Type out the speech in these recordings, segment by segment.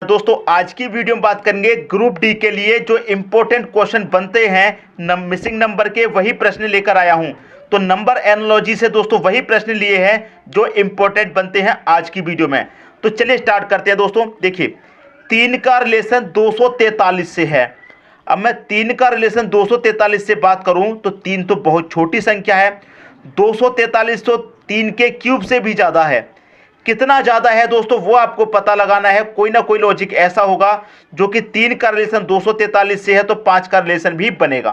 दोस्तों आज की वीडियो में बात करेंगे ग्रुप डी के लिए जो इंपॉर्टेंट क्वेश्चन बनते हैं मिसिंग नंबर के, वही प्रश्न लेकर आया हूं। तो नंबर एनालॉजी से दोस्तों वही प्रश्न लिए हैं जो इंपॉर्टेंट बनते हैं आज की वीडियो में। तो चलिए स्टार्ट करते हैं दोस्तों। देखिए 3 का रिलेशन 243 से है। अब मैं 3 का रिलेशन 243 से बात करूं तो 3 तो बहुत छोटी संख्या है, 243 तो 3 के क्यूब से भी ज़्यादा है। कितना ज़्यादा है दोस्तों वो आपको पता लगाना है। कोई ना कोई लॉजिक ऐसा होगा जो कि 3 का रिलेशन 243 से है तो 5 का रिलेशन भी बनेगा।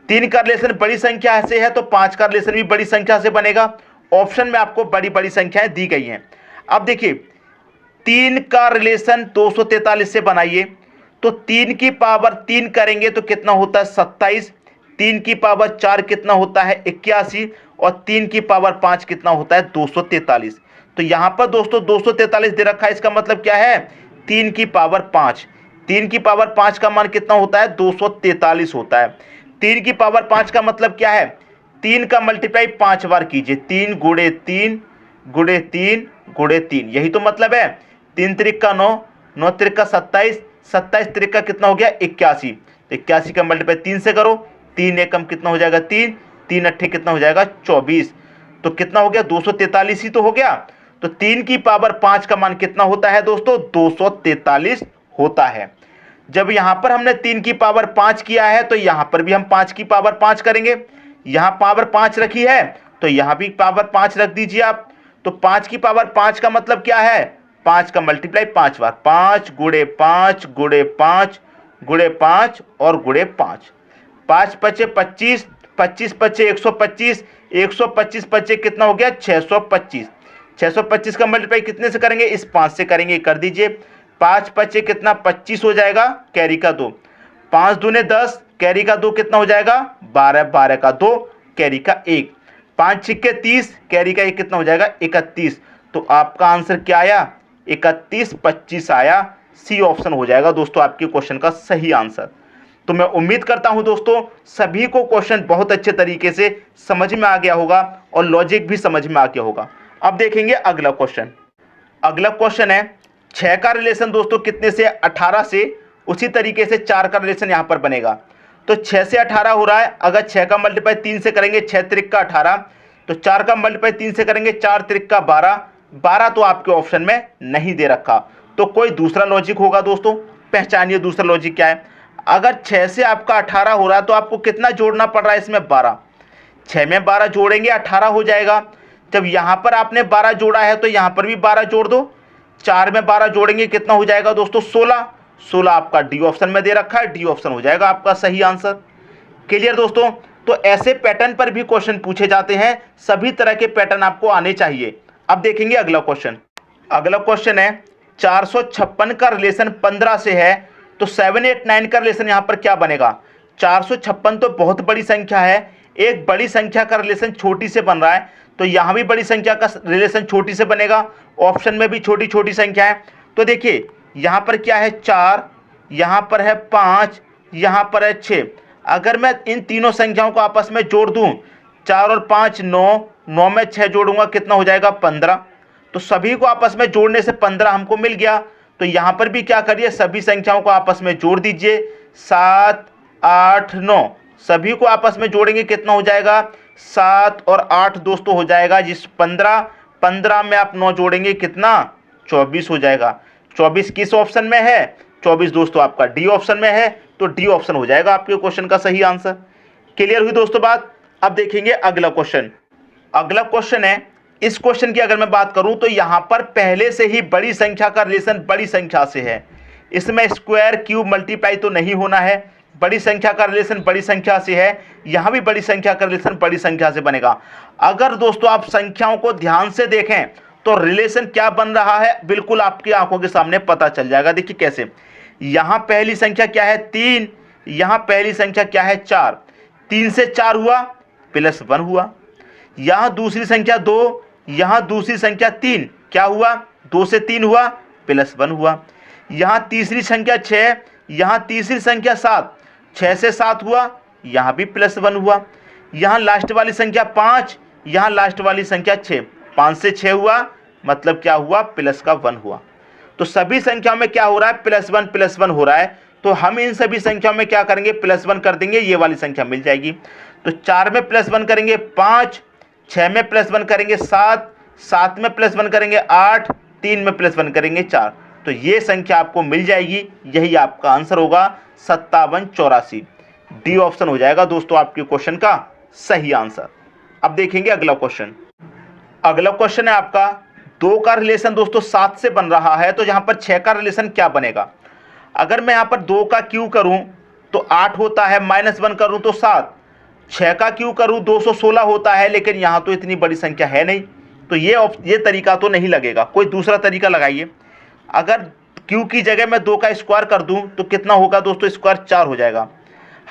3 का रिलेशन बड़ी संख्या से है तो 5 का रिलेशन भी बड़ी संख्या से बनेगा। ऑप्शन में आपको बड़ी बड़ी संख्याएं दी गई हैं। अब देखिए 3 का रिलेशन 243 से बनाइए तो 3 की पावर 3 करेंगे तो कितना होता है 27, 3 की पावर 4 कितना होता है 81 और 3 की पावर 5 कितना होता है 243। तो यहां पर दोस्तों 243 दे रखा है, इसका मतलब क्या है 3 की पावर 5। 3 की पावर 5 का मान कितना होता है 243 होता है। 3 की पावर 5 का मतलब क्या है 3 का मल्टीप्लाई 5 बार कीजिए, 3 गुणे 3 गुणे 3 गुणे 3, यही तो मतलब है। 3 त्रिक 9, 9 त्रिक 27, 27 त्रिक कितना हो गया 81। 81 का मल्टीप्लाई 3 से करो, 3 एकम कितना हो जाएगा 3, 3 अट्ठे कितना हो जाएगा 24। तो कितना हो गया 243 ही तो हो गया। तो 3 की पावर 5 का मान कितना होता है दोस्तों 243 होता है। जब यहां पर हमने 3 की पावर 5 किया है तो यहां पर भी हम 5 की पावर 5 करेंगे। यहां पावर 5 रखी है तो यहां भी पावर 5 रख दीजिए आप। तो 5 की पावर 5 का मतलब क्या है 5 का मल्टीप्लाई 5 बार, 5 गुणे 5 गुणे 5 गुणे 5 और गुणे 5। 5 पचे 25, 25 पचे 125, 125 पचे कितना हो गया 625। 625 का मल्टीप्लाई कितने से करेंगे इस 5 से करेंगे, कर दीजिए। 5 पचे कितना 25 हो जाएगा, कैरी का 2, 5 दूने 10, कैरी का 2 कितना हो जाएगा 12, 12 का 2, कैरी का 1, 5 छिक्के 30, कैरी का 1 कितना हो जाएगा 31। तो आपका आंसर क्या आया 31 25 आया। सी ऑप्शन हो जाएगा दोस्तों आपके क्वेश्चन का सही आंसर। तो मैं उम्मीद करता हूं दोस्तों सभी को क्वेश्चन बहुत अच्छे तरीके से समझ में आ गया होगा और लॉजिक भी समझ में आ गया होगा। अब देखेंगे अगला क्वेश्चन। अगला क्वेश्चन है 6 का रिलेशन दोस्तों कितने से 18 से, उसी तरीके से 4 का रिलेशन यहां पर बनेगा। तो 6 से 18 हो रहा है, अगर 6 का मल्टीप्लाई 3 से करेंगे 6 त्रिक का 18, तो 4 का मल्टीप्लाई 3 से करेंगे 4 त्रिक का 12, 12 तो आपके ऑप्शन में नहीं दे रखा। तो कोई दूसरा लॉजिक होगा दोस्तों, पहचानिए दूसरा लॉजिक क्या है। अगर 6 से आपका 18 हो रहा है तो आपको कितना जोड़ना पड़ रहा है इसमें 12, 6 में 12 जोड़ेंगे 18 हो जाएगा। जब यहां पर आपने 12 जोड़ा है तो यहां पर भी 12 जोड़ दो, 4 में 12 जोड़ेंगे कितना हो जाएगा दोस्तों 16, 16 आपका डी ऑप्शन में दे रखा है, डी ऑप्शन हो जाएगा आपका सही आंसर। क्लियर दोस्तों। तो ऐसे पैटर्न पर भी क्वेश्चन पूछे जाते हैं, सभी तरह के पैटर्न आपको आने चाहिए। अब देखेंगे अगला क्वेश्चन। अगला क्वेश्चन है 456 का रिलेशन 15 से है तो 7 8 9 का रिलेशन यहां पर क्या बनेगा। 456 तो बहुत बड़ी संख्या है, एक बड़ी संख्या का रिलेशन छोटी से बन रहा है तो यहां भी बड़ी संख्या का रिलेशन छोटी से बनेगा। ऑप्शन में भी छोटी छोटी संख्या है। तो देखिए यहां पर क्या है 4, यहां पर है 5, यहां पर है 6। अगर मैं इन तीनों संख्याओं को आपस में जोड़ दूं 4 और 5 9, 9 में 6 जोड़ूंगा कितना हो जाएगा 15। तो सभी को आपस में जोड़ने से 15 हमको मिल गया। तो यहां पर भी क्या करिए सभी संख्याओं को आपस में जोड़ दीजिए, 7 8 9, सभी को आपस में जोड़ेंगे कितना हो जाएगा 7 और 8 दोस्तों हो जाएगा जिस 15, 15 में आप 9 जोड़ेंगे कितना 24 हो जाएगा। 24 किस ऑप्शन में है 24 दोस्तों आपका डी ऑप्शन में है, तो डी ऑप्शन हो जाएगा आपके क्वेश्चन का सही आंसर। क्लियर हुई दोस्तों बात। अब देखेंगे अगला क्वेश्चन। अगला क्वेश्चन है, इस क्वेश्चन की अगर मैं बात करूं तो यहां पर पहले से ही बड़ी संख्या का रिलेशन बड़ी संख्या से है, इसमें स्क्वायर क्यूब मल्टीप्लाई तो नहीं होना है। बड़ी संख्या का रिलेशन बड़ी संख्या से है, यहां भी बड़ी संख्या का रिलेशन बड़ी संख्या से बनेगा। अगर दोस्तों आप संख्याओं को ध्यान से देखें तो रिलेशन क्या बन रहा है बिल्कुल आपकी आंखों के सामने पता चल जाएगा। देखिए कैसे, यहां पहली संख्या क्या है 3, यहां पहली संख्या क्या है 4, 3 से 4 हुआ +1 हुआ। यहां दूसरी संख्या 2, यहां दूसरी संख्या 3, क्या हुआ 2 से 3 हुआ +1 हुआ। यहां तीसरी संख्या 6, यहां तीसरी संख्या 7, 6 से 7 हुआ, यहां भी +1 हुआ। यहां लास्ट वाली संख्या 5, यहां लास्ट वाली संख्या 6, 5 से 6 हुआ मतलब क्या हुआ +1 हुआ। तो सभी संख्याओं में क्या हो रहा है, प्लस वन हो रहा है। तो हम इन सभी संख्याओं में क्या करेंगे, प्लस वन कर देंगे, ये वाली संख्या मिल जाएगी। तो 4 में प्लस वन करेंगे 5, 6 में प्लस वन करेंगे 7, 7 में प्लस वन करेंगे 8, 3 में प्लस वन करेंगे 4। तो ये संख्या आपको मिल जाएगी, यही आपका आंसर होगा 5784। डी ऑप्शन हो जाएगा दोस्तों आपके क्वेश्चन का सही आंसर। अब देखेंगे अगला क्वेश्चन। अगला क्वेश्चन है आपका 2 का रिलेशन दोस्तों 7 से बन रहा है, तो यहाँ पर 6 का रिलेशन क्या बनेगा। अगर मैं यहाँ पर 2 का क्यू करूँ तो 8 होता है, -1 करूँ तो 7, 6 का क्यू करूँ 216 होता है, लेकिन यहाँ तो इतनी बड़ी संख्या है नहीं, तो ये तरीका तो नहीं लगेगा, कोई दूसरा तरीका लगाइए। अगर क्यू की जगह मैं 2 का स्क्वायर कर दूँ तो कितना होगा दोस्तों, स्क्वायर 4 हो जाएगा।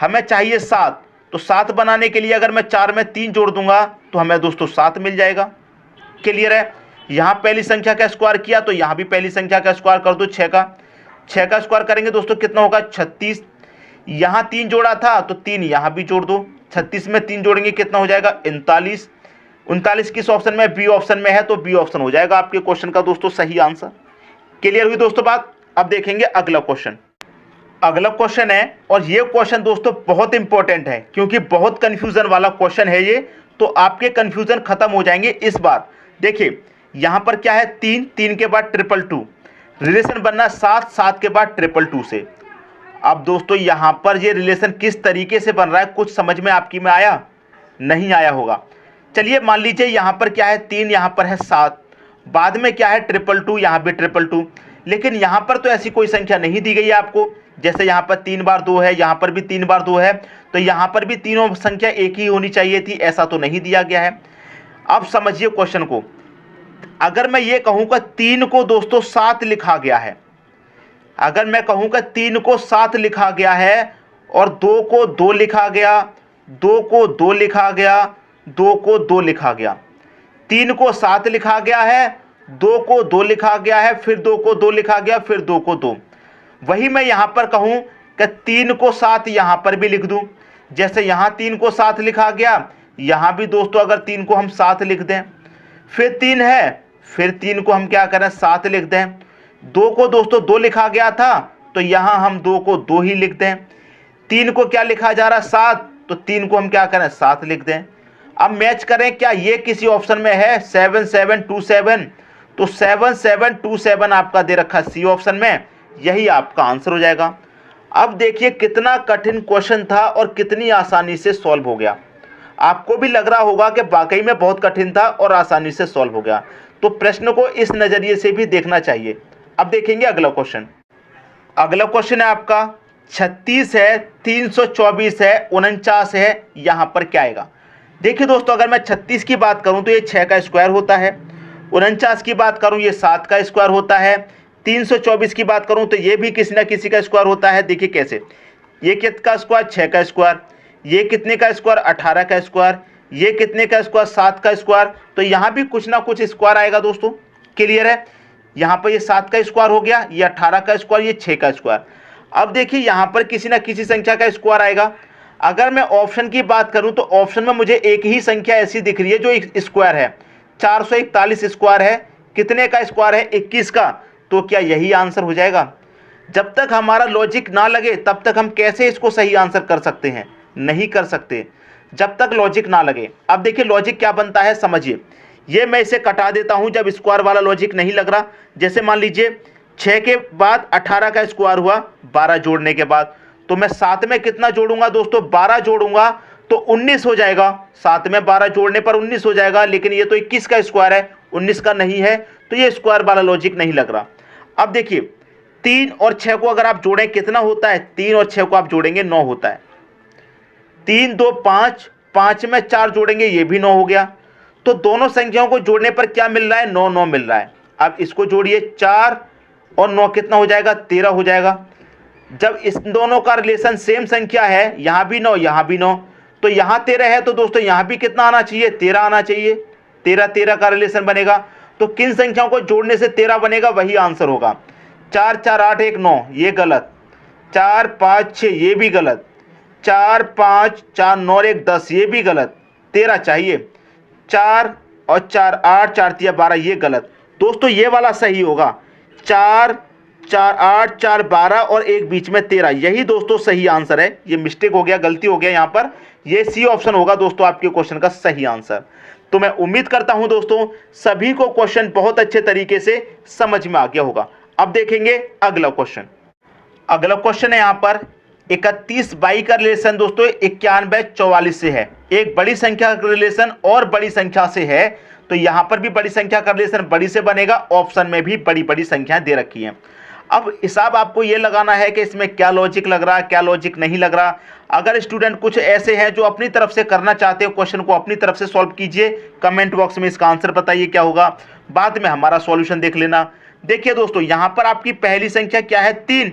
हमें चाहिए 7, तो 7 बनाने के लिए अगर मैं 4 में 3 जोड़ दूंगा तो हमें दोस्तों 7 मिल जाएगा। क्लियर है। यहाँ पहली संख्या का स्क्वायर किया तो यहाँ भी पहली संख्या का स्क्वायर कर दो, 6 का स्क्वायर करेंगे दोस्तों कितना होगा, 36। यहाँ 3 जोड़ा था तो 3 यहाँ भी जोड़ दो, 36 में 3 जोड़ेंगे कितना हो जाएगा, 39। 39 किस ऑप्शन में, बी ऑप्शन में है, तो बी ऑप्शन हो जाएगा आपके क्वेश्चन का दोस्तों सही आंसर। क्लियर हुई दोस्तों बात। अब देखेंगे अगला क्वेश्चन। अगला क्वेश्चन है, और ये क्वेश्चन दोस्तों बहुत इंपॉर्टेंट है क्योंकि बहुत कंफ्यूजन वाला क्वेश्चन है ये, तो आपके कंफ्यूजन खत्म हो जाएंगे इस बार। देखिए यहाँ पर क्या है, 3, 3 के बाद 222, रिलेशन बनना 7, 7 के बाद 222 से। अब दोस्तों यहाँ पर ये रिलेशन किस तरीके से बन रहा है, कुछ समझ में आपकी में आया, नहीं आया होगा। चलिए मान लीजिए यहाँ पर क्या है, 3, यहाँ पर है 7, बाद में क्या है 222, यहाँ भी 222, लेकिन यहाँ पर तो ऐसी कोई संख्या नहीं दी गई है आपको। जैसे यहाँ पर 3 बार 2 है, यहाँ पर भी 3 बार 2 है, तो यहाँ पर भी तीनों संख्या एक ही होनी चाहिए थी, ऐसा तो नहीं दिया गया है। अब समझिए क्वेश्चन को, अगर मैं ये कहूँगा 3 को दोस्तों 7 लिखा गया है, अगर मैं कहूँगा 3 को 7 लिखा गया है और 2 को 2 लिखा गया, 2 को 2 लिखा गया, 2 को 2 लिखा गया, 3 को 7 लिखा गया है, 2 को 2 लिखा गया है, फिर 2 को 2 लिखा गया, फिर 2 को 2। वही मैं यहाँ पर कहूँ कि 3 को 7 यहाँ पर भी लिख दूँ, जैसे यहाँ 3 को 7 लिखा गया, यहाँ भी दोस्तों अगर 3 को हम 7 लिख दें, फिर 3 है, फिर 3 को हम क्या करें 7 लिख दें। 2 को दोस्तों 2 लिखा गया था, तो यहाँ हम 2 को 2 ही लिख दें। 3 को क्या लिखा जा रहा है 7, तो 3 को हम क्या करें 7 लिख दें। अब मैच करें, क्या ये किसी ऑप्शन में है 7727, तो 7727 आपका दे रखा है सी ऑप्शन में, यही आपका आंसर हो जाएगा। अब देखिए कितना कठिन क्वेश्चन था और कितनी आसानी से सॉल्व हो गया। आपको भी लग रहा होगा कि वाकई में बहुत कठिन था और आसानी से सॉल्व हो गया, तो प्रश्न को इस नज़रिए से भी देखना चाहिए। अब देखेंगे अगला क्वेश्चन। अगला क्वेश्चन है आपका 36 है, 324 है, 49 है, यहाँ पर क्या आएगा। देखिए दोस्तों अगर मैं 36 की बात करूँ तो ये 6 का स्क्वायर होता है, 49 की बात करूँ ये 7 का स्क्वायर होता है, 324 की बात करूँ तो ये भी किसी ना किसी का स्क्वायर होता है। देखिए कैसे, ये कितना स्क्वायर 6 का स्क्वायर, ये कितने का स्क्वायर 18 का स्क्वायर, ये कितने का स्क्वायर 7 का स्क्वायर, तो यहाँ भी कुछ ना कुछ स्क्वायर आएगा दोस्तों। क्लियर है। यहाँ पर ये 7 का स्क्वायर हो गया, ये 18 का स्क्वायर, ये 6 का स्क्वायर। अब देखिए यहाँ पर किसी ना किसी संख्या का स्क्वायर आएगा। अगर मैं ऑप्शन की बात करूँ तो ऑप्शन में मुझे एक ही संख्या ऐसी दिख रही है जो एक स्क्वायर है, 441 स्क्वायर है। कितने का स्क्वायर है 21 का, तो क्या यही आंसर हो जाएगा। जब तक हमारा लॉजिक ना लगे तब तक हम कैसे इसको सही आंसर कर सकते हैं, नहीं कर सकते जब तक लॉजिक ना लगे। अब देखिए लॉजिक क्या बनता है समझिए, ये मैं इसे कटा देता हूं जब स्क्वायर वाला लॉजिक नहीं लग रहा। जैसे मान लीजिए 6 के बाद 18 का स्क्वायर हुआ 12 जोड़ने के बाद, तो मैं 7 में कितना जोड़ूंगा दोस्तों 12 जोड़ूंगा तो 19 हो जाएगा। 7 में 12 जोड़ने पर 19 हो जाएगा, लेकिन ये तो 21 का स्क्वायर है 19 का नहीं है, तो ये स्क्वायर वाला लॉजिक नहीं लग रहा। अब देखिए 3 और 6 को अगर आप जोड़ें कितना होता है, 3 और 6 को आप जोड़ेंगे 9 होता है। 3 2 5, 5 में 4 जोड़ेंगे ये भी 9 हो गया। तो दोनों संख्याओं को जोड़ने पर क्या मिल रहा है 9 9 मिल रहा है। अब इसको जोड़िए 4 और 9 कितना हो जाएगा 13 हो जाएगा। जब इस दोनों का रिलेशन सेम संख्या है, यहाँ भी 9 यहाँ भी 9, तो यहाँ 13 है तो दोस्तों यहाँ भी कितना आना चाहिए 13 आना चाहिए। 13 13 का रिलेशन बनेगा। तो किन संख्याओं को जोड़ने से 13 बनेगा, वही आंसर होगा। 4 4 8 1 9 ये गलत, 4 5 6 ये भी गलत, 4 5 4 9 1 10 ये भी गलत, 13 चाहिए। 4 और 4 8 4 3 12 ये गलत। दोस्तों ये वाला सही होगा, 4 4 8 4 12 और एक बीच में 13, यही दोस्तों सही आंसर है। ये मिस्टेक हो गया, गलती हो गया यहाँ पर, ये सी ऑप्शन होगा दोस्तों आपके क्वेश्चन का सही आंसर। तो मैं उम्मीद करता हूं दोस्तों सभी को क्वेश्चन बहुत अच्छे तरीके से समझ में आ गया होगा। अब देखेंगे अगला क्वेश्चन। अगला क्वेश्चन है यहाँ पर 31 22 का रिलेशन दोस्तों 91 44 से है। एक बड़ी संख्या का रिलेशन और बड़ी संख्या से है, तो यहां पर भी बड़ी संख्या का रिलेशन बड़ी से बनेगा, ऑप्शन में भी बड़ी बड़ी संख्याएं दे रखी हैं। अब हिसाब आपको ये लगाना है कि इसमें क्या लॉजिक लग रहा है, क्या लॉजिक नहीं लग रहा। अगर स्टूडेंट कुछ ऐसे हैं जो अपनी तरफ से करना चाहते हो, क्वेश्चन को अपनी तरफ से सॉल्व कीजिए, कमेंट बॉक्स में इसका आंसर बताइए क्या होगा, बाद में हमारा सॉल्यूशन देख लेना। देखिए दोस्तों यहाँ पर आपकी पहली संख्या क्या है 3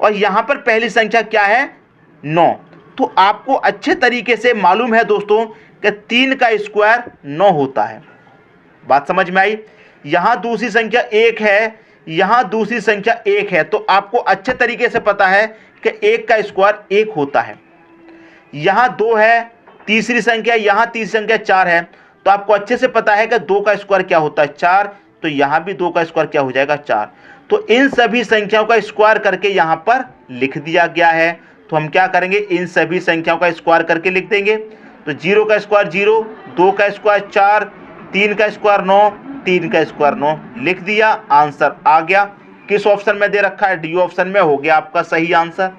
और यहाँ पर पहली संख्या क्या है 9। तो आपको अच्छे तरीके से मालूम है दोस्तों कि 3 का स्क्वायर 9 होता है। बात समझ में आई। यहाँ दूसरी संख्या 1 है, यहाँ दूसरी संख्या 1 है, तो आपको अच्छे तरीके से पता है कि 1 का स्क्वायर 1 होता है। यहाँ 2 है, तीसरी संख्या, यहाँ तीसरी संख्या 4 है, तो आपको अच्छे से पता है कि 2 का स्क्वायर क्या होता है 4, तो यहाँ भी 2 का स्क्वायर क्या हो जाएगा 4। तो इन सभी संख्याओं का स्क्वायर करके यहाँ पर लिख दिया गया है। तो हम क्या करेंगे, इन सभी संख्याओं का स्क्वायर करके लिख देंगे। तो 0 का स्क्वायर 0, 2 का स्क्वायर 4, 3 का स्क्वायर 9, 3 का स्क्वायर 9, लिख दिया, आंसर आ गया। किस ऑप्शन में दे रखा है, डी ऑप्शन में, हो गया आपका सही आंसर।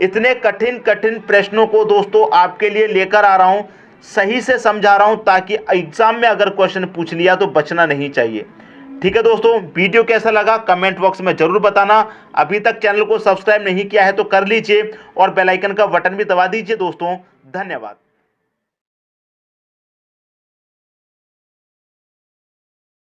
इतने कठिन कठिन प्रश्नों को दोस्तों आपके लिए लेकर आ रहा हूं, सही से समझा रहा हूं, ताकि एग्जाम में अगर क्वेश्चन पूछ लिया तो बचना नहीं चाहिए। ठीक है दोस्तों, वीडियो कैसा लगा कमेंट बॉक्स में जरूर बताना। अभी तक चैनल को सब्सक्राइब नहीं किया है तो कर लीजिए और बेल आइकन का बटन भी दबा दीजिए दोस्तों। धन्यवाद।